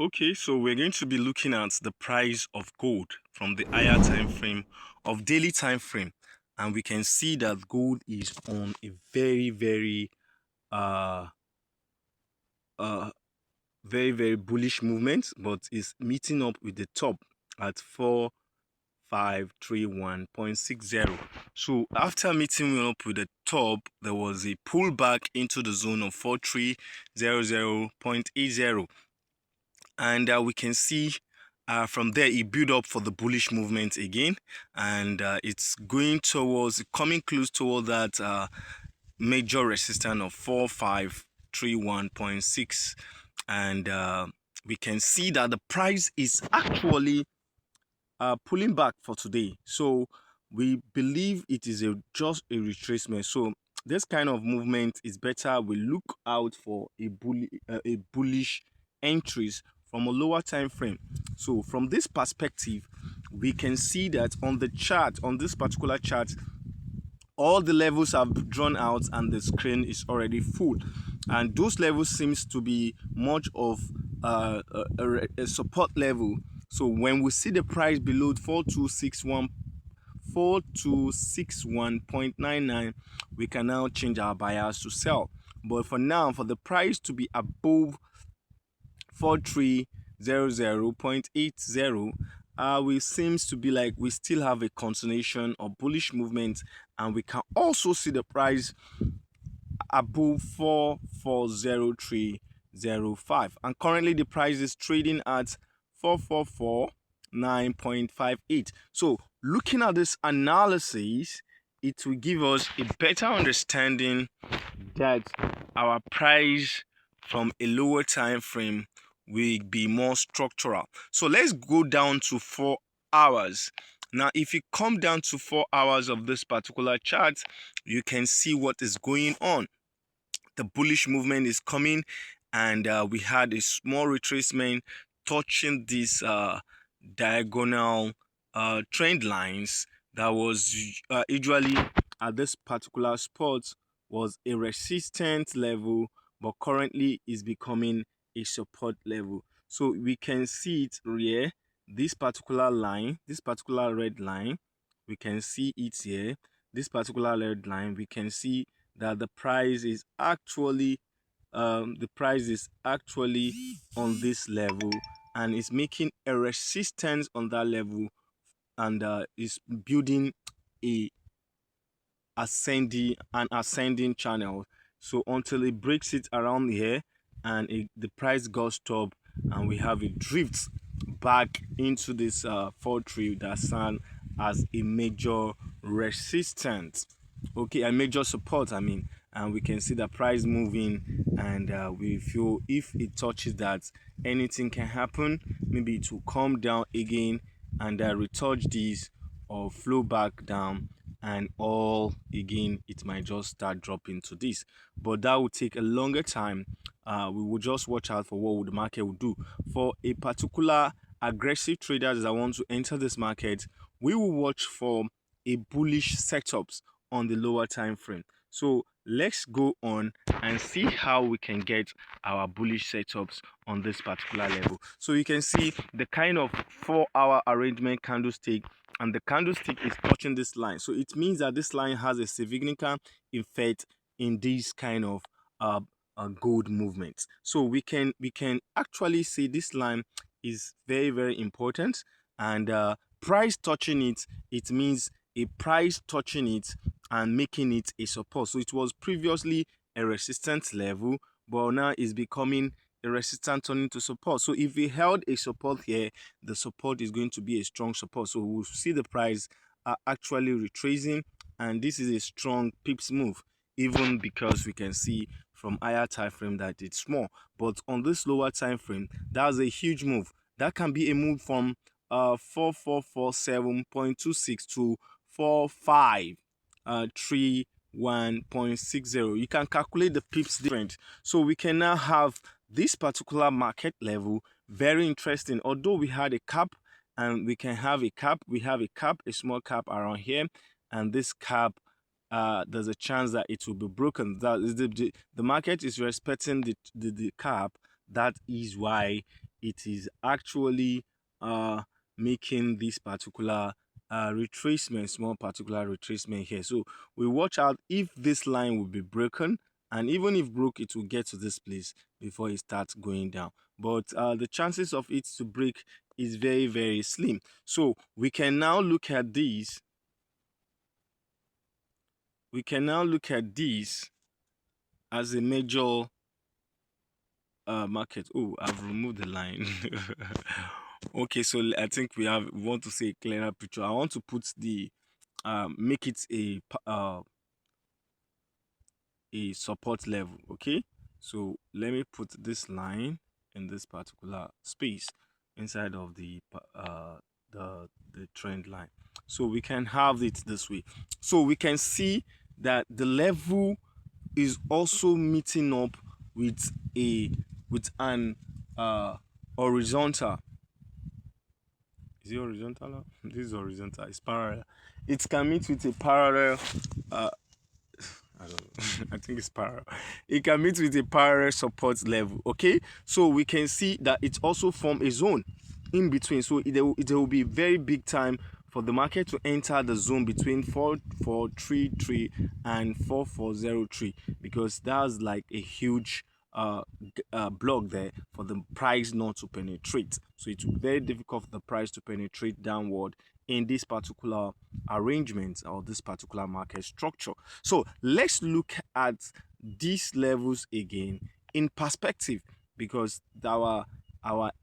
Okay, so we're going to be looking at the price of gold from the higher time frame of daily time frame, and we can see that gold is on a uh uh very bullish movement, but is meeting up with the top at 4531.60. So after meeting up with the top, there was a pullback into the zone of 4300.80, and we can see from there it built up for the bullish movement again, and it's going towards coming close toward that major resistance of 4531.6, and we can see that the price is actually pulling back for today. So we believe it is just a retracement. So this kind of movement is better. We look out for a bullish entries from a lower time frame. So from this perspective, we can see that on the chart, on this particular chart, all the levels have drawn out and the screen is already full, and those levels seems to be much of a support level. So when we see the price below 4261.99, we can now change our bias to sell. But for now, for the price to be above 4300.80, we seems to be like we still have a continuation of bullish movement, and we can also see the price above 440305, and currently the price is trading at 4449.58. So looking at this analysis, it will give us a better understanding that our price from a lower time frame will be more structural. So let's go down to 4 hours. Now, if you come down to 4 hours of this particular chart, you can see what is going on. The bullish movement is coming, and we had a small retracement touching these diagonal trend lines that was usually at this particular spot was a resistance level, but currently is becoming a support level. So we can see it here, this particular line, this particular red line, we can see it here. This particular red line, we can see that the price is actually on this level, and is making a resistance on that level, and is building a ascending channel. So until it breaks it around here, and the price goes top, and we have a drift back into this 43 that stand as a major resistance, okay, a major support, I mean. And we can see the price moving, and we feel if it touches that, anything can happen. Maybe it will come down again and retouch this, or flow back down, and all again it might just start dropping to this, but that will take a longer time. We will just watch out for what the market will do. For a particular aggressive traders that want to enter this market, we will watch for a bullish setups on the lower time frame. So let's go on and see how we can get our bullish setups on this particular level. So you can see the kind of 4 hour arrangement candlestick, and the candlestick is touching this line. So it means that this line has a significant effect in this kind of gold movements. So we can actually see this line is very important, and price touching it, it means a price touching it and making it a support. So it was previously a resistance level, but now is becoming a resistance turning to support. So if we held a support here, the support is going to be a strong support. So we'll see the price actually retracing, and this is a strong pips move, even because we can see from higher time frame that it's small, but on this lower time frame, that's a huge move. That can be a move from 4447.26 to 4531.60. You can calculate the pips different. So we can now have this particular market level very interesting. Although we had a cap, and we can have a cap, we have a cap, a small cap around here, and this cap, there's a chance that it will be broken. That is the market is respecting the cap. That is why it is actually making this particular retracement, small particular retracement here. So we watch out if this line will be broken, and even if broke, it will get to this place before it starts going down. But the chances of it to break is very, very slim. So we can now look at these. We can now look at these as a major market. Oh, I've removed the line. Okay, so I think we want to see a clearer picture. I want to put the make it a support level. Okay, so let me put this line in this particular space inside of the trend line, so we can have it this way. So we can see that the level is also meeting up with an horizontal. Is it horizontal now? This is horizontal. It's parallel. It can meet with a parallel. Uh, I don't know. I think it's parallel. It can meet with a parallel support level. Okay, so we can see that it also form a zone in between. So it will be very big time for the market to enter the zone between 4433 and 4403, because that's like a huge block there for the price not to penetrate. So it's very difficult for the price to penetrate downward in this particular arrangement or this particular market structure. So let's look at these levels again in perspective, because our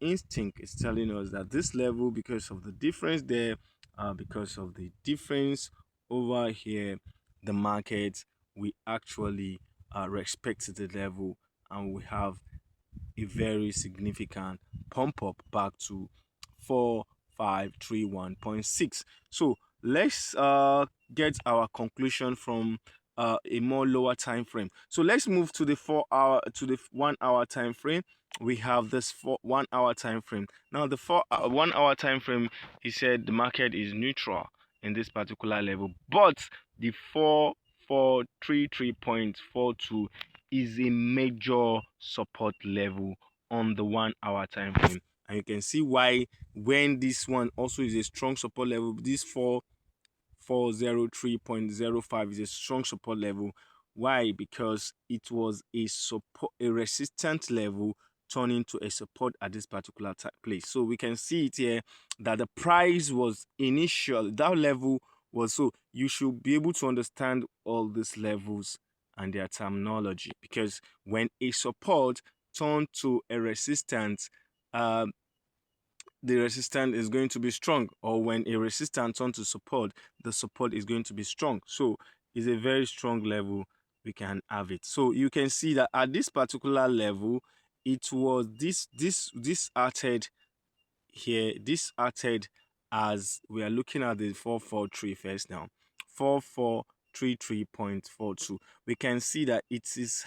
instinct is telling us that this level, because of the difference there, because of the difference over here, the market, we actually respect the level, and we have a very significant pump up back to 4531.6. So let's get our conclusion from a more lower time frame. So let's move to the 1 hour time frame. We have this 1 hour time frame. Now the 1 hour time frame, he said the market is neutral in this particular level, but the 4433.42 is a major support level on the 1 hour time frame. And you can see why, when this one also is a strong support level, this 4403.05 is a strong support level. Why? Because it was a resistant level turning to a support at this particular place. So we can see it here that the price was initial, that level was, so you should be able to understand all these levels and their terminology, because when a support turned to a resistance, uh, the resistance is going to be strong, or when a resistance turns to support, the support is going to be strong. So it's a very strong level, we can have it. So you can see that at this particular level, it was this started here. This started as we are looking at the 443 first now. 4433.42. We can see that it is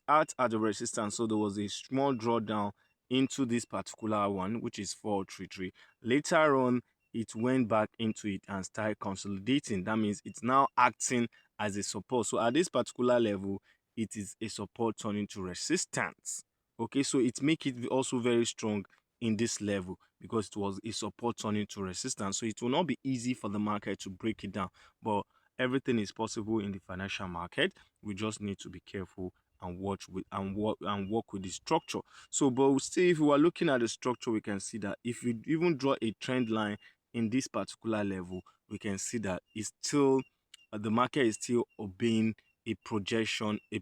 at the resistance. So there was a small drawdown into this particular one, which is 433. Later on, it went back into it and started consolidating. That means it's now acting as a support. So at this particular level, it is a support turning to resistance. Okay, so it make it also very strong in this level, because it was a support turning to resistance. So it will not be easy for the market to break it down, but everything is possible in the financial market. We just need to be careful and watch with and work with the structure. So, but still, if we are looking at the structure, we can see that if we even draw a trend line in this particular level, we can see that it's still the market is still obeying a projection, a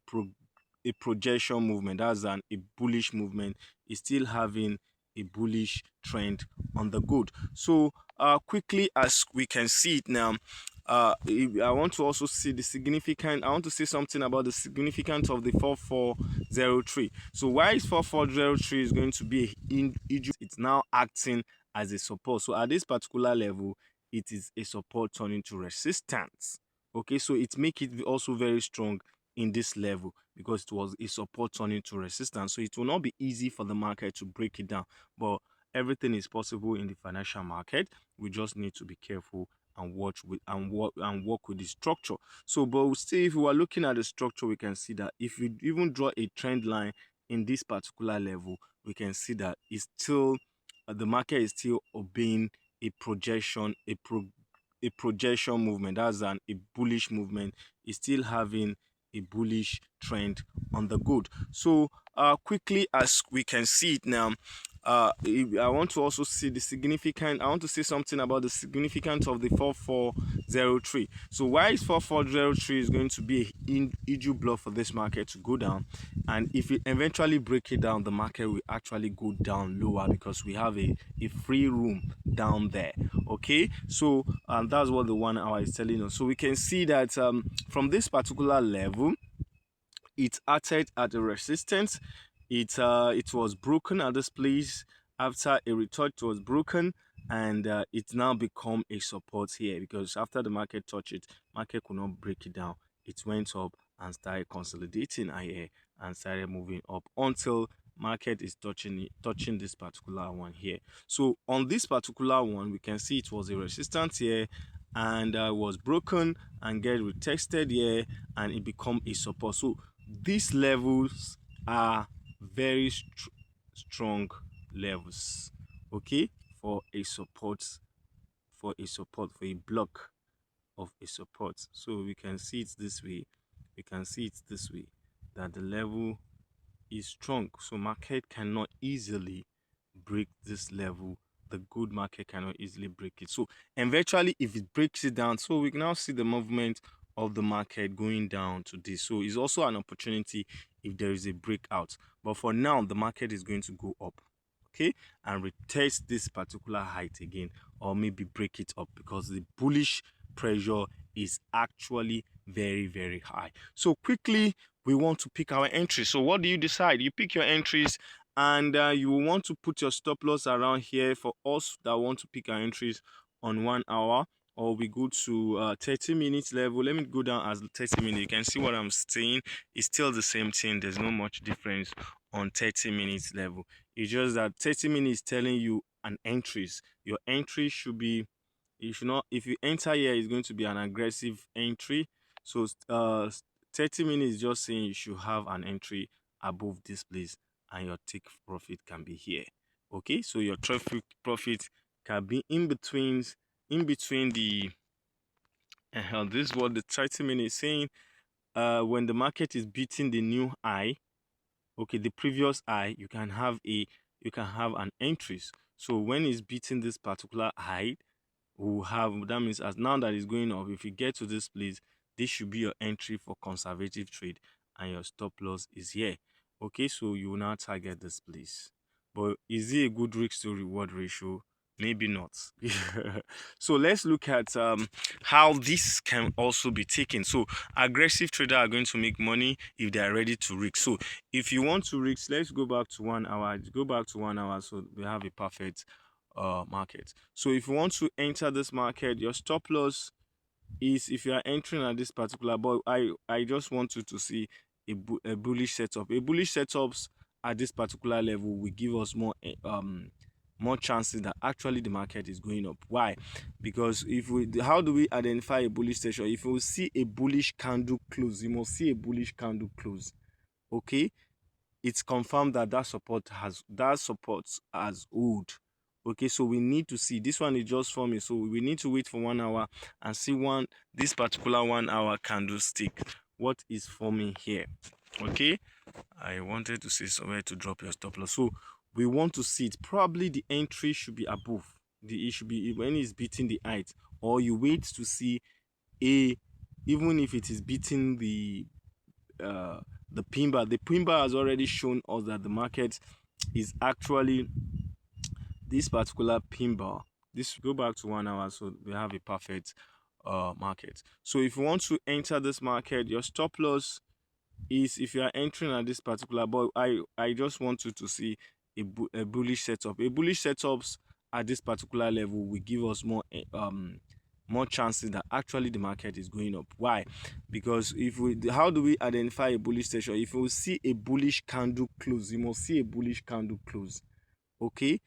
projection movement. That's a bullish movement. Is still having a bullish trend on the good. So quickly, as we can see it now, I want to also see the significant. I want to say something about the significance of the 4403. So why is 4403 is going to be in Egypt? It's now acting as a support. So at this particular level, it is a support turning to resistance. Okay, so it make it also very strong in this level, because it was a support turning to resistance. So it will not be easy for the market to break it down, but everything is possible in the financial market. We just need to be careful and watch with and work with the structure. So, but still, if we are looking at the structure, we can see that if we even draw a trend line in this particular level, we can see that it's still the market is still obeying a projection, a projection movement. That's a bullish movement. It's still having a bullish trend on the good. So quickly as we can see it now, I want to also see the significant. I want to say something about the significance of the 4403. So why is 4403 is going to be an issue block for this market to go down, and if we eventually break it down, the market will actually go down lower because we have a free room down there. Okay, so that's what the 1 hour is telling us. So we can see that from this particular level, it acted at a resistance. It was broken at this place. After a retouch, it was broken, and it's now become a support here, because after the market touched it, market could not break it down. It went up and started consolidating here and started moving up until market is touching this particular one here. So on this particular one, we can see it was a resistance here, and was broken and get retested here, and it become a support. So these levels are very strong levels, okay, for a support, for a block of a support. So we can see it this way, that the level is strong, so market cannot easily break this level. The good market cannot easily break it. So eventually, if it breaks it down, so we can now see the movement of the market going down to this. So it's also an opportunity if there is a breakout, but for now the market is going to go up, okay, and retest this particular height again, or maybe break it up, because the bullish pressure is actually very high. So quickly, we want to pick our entries. So what do you decide? You pick your entries, and you will want to put your stop loss around here. For us that want to pick our entries on 1 hour, or we go to 30 minutes level. Let me go down as 30 minutes. You can see what I'm saying. It's still the same thing. There's no much difference on 30 minutes level. It's just that 30 minutes telling you an entries. Your entry should be, you should not, if you enter here, it's going to be an aggressive entry. So 30 minutes is just saying you should have an entry above this place, and your take profit can be here. Okay, so your traffic profit can be in between the this is what the 30 minutes is saying. When the market is beating the new high, okay, the previous high, you can have an entries. So when it's beating this particular high, we'll have, that means as now that it's going up, if you get to this place, this should be your entry for conservative trade, and your stop loss is here. Okay, so you will now target this place. But is it a good risk to reward ratio? Maybe not. So let's look at how this can also be taken. So aggressive traders are going to make money if they are ready to risk. So if you want to risk, let's go back to 1 hour. Go back to 1 hour, so we have a perfect market. So if you want to enter this market, your stop loss is, if you are entering at this particular, but I just want you to see a bullish setup. A bullish setups at this particular level will give us more chances that actually the market is going up. Why? Because if we, how do we identify a bullish session? If we see a bullish candle close, you must see a bullish candle close. Okay, it's confirmed that that support has hold. Okay, so we need to see, this one is just forming, so we need to wait for 1 hour and see this particular 1 hour candlestick, what is forming here. Okay, I wanted to say somewhere to drop your stop loss. So we want to see it. Probably the entry should be above, it should be when it's beating the height, or you wait to see even if it is beating the pin bar. The pin bar has already shown us that the market is actually this particular pin bar. This, go back to 1 hour, so we have a perfect market. So if you want to enter this market, your stop loss is, if you are entering at this particular, but I just want you to see a bullish setup. A bullish setups at this particular level will give us more chances that actually the market is going up. Why? Because how do we identify a bullish session? If you see a bullish candle close, you must see a bullish candle close. Okay,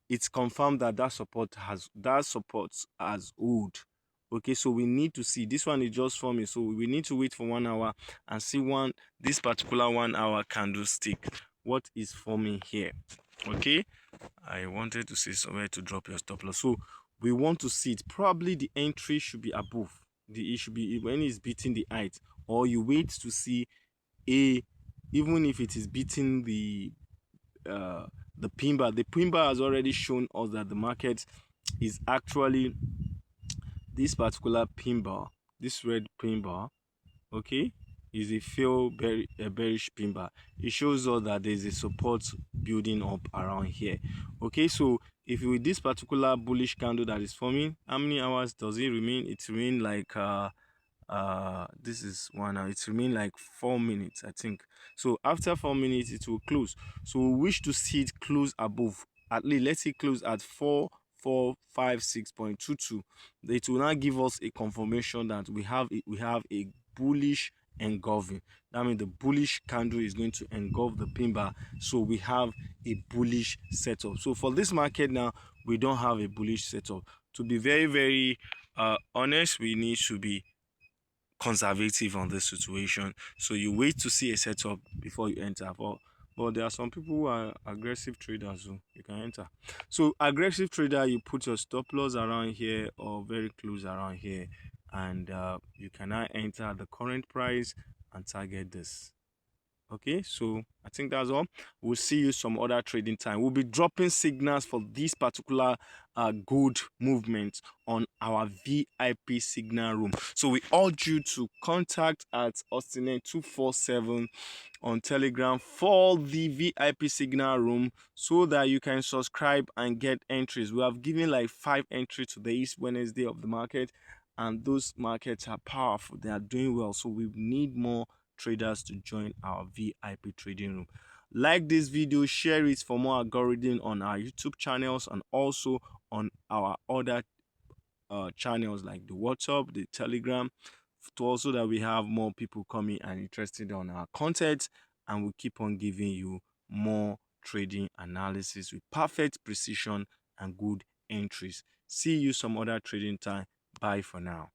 it's confirmed that that support has hold. Okay, so we need to see, this one is just forming, so we need to wait for 1 hour and see this particular 1 hour candlestick, what is forming here. Okay, I wanted to say somewhere to drop your stop loss. So we want to see it. Probably the entry should be above. It should be when it's beating the height, or you wait to see a, even if it is beating uh the pin bar. The pin bar has already shown us that the market is actually this particular pin bar, this red pin bar, okay, is a bearish pin bar. It shows us that there's a support building up around here. Okay, so if with this particular bullish candle that is forming, how many hours does it remain? It remain like this is 1 hour. It remain like 4 minutes, I think. So after 4 minutes it will close. So we wish to see it close above, at least let's say close at 4456.22. It will now give us a confirmation that we have a bullish engulfing. That means the bullish candle is going to engulf the pin bar, so we have a bullish setup. So for this market now, we don't have a bullish setup. To be very honest, we need to be conservative on this situation. So you wait to see a setup before you enter. But there are some people who are aggressive traders who you can enter. So aggressive trader, you put your stop loss around here or very close around here, and you can now enter at the current price and target this. Okay, so I think that's all. We'll see you some other trading time. We'll be dropping signals for this particular good movement on our VIP signal room. So we urge you to contact at Austin247 on Telegram for the VIP signal room, so that you can subscribe and get entries. We have given like 5 entries today, is Wednesday of the market, and those markets are powerful. They are doing well, so we need more traders to join our VIP trading room. Like this video, share it for more algorithm on our YouTube channels and also on our other channels like the WhatsApp, the Telegram, to also that we have more people coming and interested on our content, and we keep on giving you more trading analysis with perfect precision and good entries. See you some other trading time. Bye for now.